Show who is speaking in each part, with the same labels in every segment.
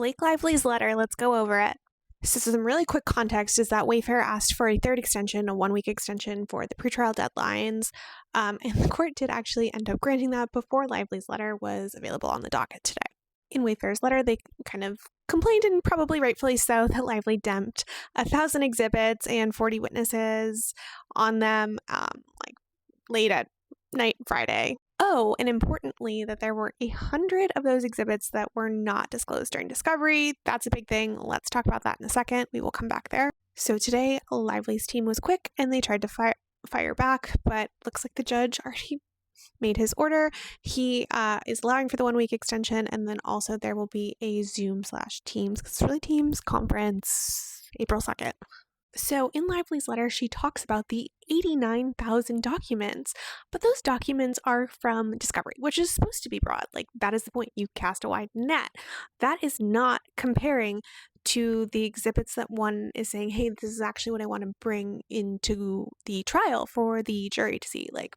Speaker 1: Blake Lively's letter, let's go over it. So some really quick context is that Wayfair asked for a third extension, a 1-week extension for the pretrial deadlines, and the court did actually end up granting that before Lively's letter was available on the docket today. In Wayfair's letter, they kind of complained, and probably rightfully so, that Lively dumped 1,000 exhibits and 40 witnesses on them late at night Friday. Oh, and importantly, that there were 100 of those exhibits that were not disclosed during discovery. That's a big thing. Let's talk about that in a second. We will come back there. So today, Lively's team was quick, and they tried to fire back, but looks like the judge already made his order. He is allowing for the 1-week extension, and then also there will be a Zoom/Teams, because it's really Teams conference, April 2nd. So in Lively's letter, she talks about the 89,000 documents, but those documents are from discovery, which is supposed to be broad. Like, that is the point. You cast a wide net. That is not comparing to the exhibits that one is saying, hey, this is actually what I want to bring into the trial for the jury to see. Like,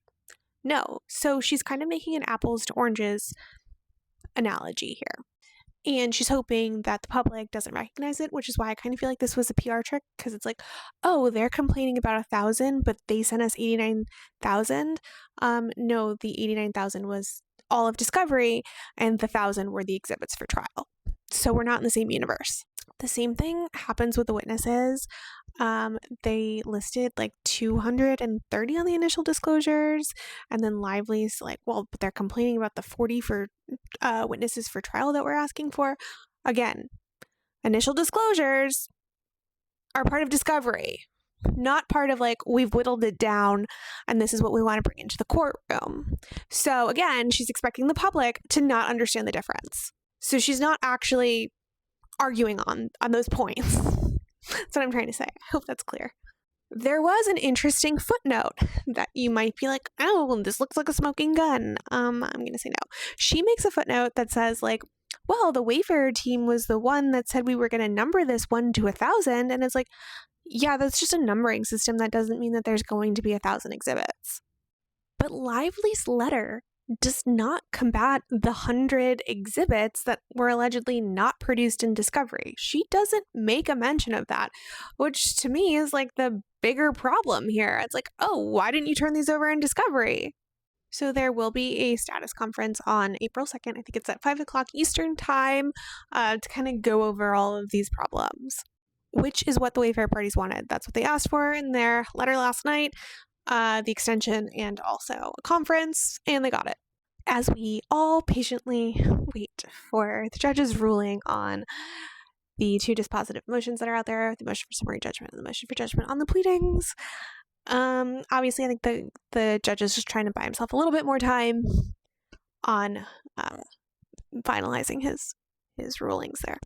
Speaker 1: no. So she's kind of making an apples to oranges analogy here. And she's hoping that the public doesn't recognize it, which is why I kind of feel like this was a PR trick, because it's like, oh, they're complaining about 1,000, but they sent us 89,000. No, the 89,000 was all of discovery, and the 1,000 were the exhibits for trial. So we're not in the same universe. The same thing happens with the witnesses. They listed like 230 on the initial disclosures, and then Lively's like, well, but they're complaining about the 40 for witnesses for trial that we're asking for. Again, initial disclosures are part of discovery, not part of like, we've whittled it down and this is what we want to bring into the courtroom. So again, she's expecting the public to not understand the difference. So she's not actually arguing on those points. That's what I'm trying to say. I hope that's clear. There was an interesting footnote that you might be like, oh, this looks like a smoking gun. I'm going to say no. She makes a footnote that says like, well, the Wayfair team was the one that said we were going to number this 1 to 1,000. And it's like, yeah, that's just a numbering system. That doesn't mean that there's going to be 1,000 exhibits. But Lively's letter does not combat the 100 exhibits that were allegedly not produced in discovery. She doesn't make a mention of that, which to me is like the bigger problem here. It's like, oh, why didn't you turn these over in discovery? So there will be a status conference on April 2nd. I think it's at 5 o'clock Eastern time to kind of go over all of these problems, which is what the Wayfair parties wanted. That's what they asked for in their letter last night. The extension and also a conference, and they got it. As we all patiently wait for the judge's ruling on the 2 dispositive motions that are out there, the motion for summary judgment and the motion for judgment on the pleadings. Obviously, I think the judge is just trying to buy himself a little bit more time on finalizing his rulings there.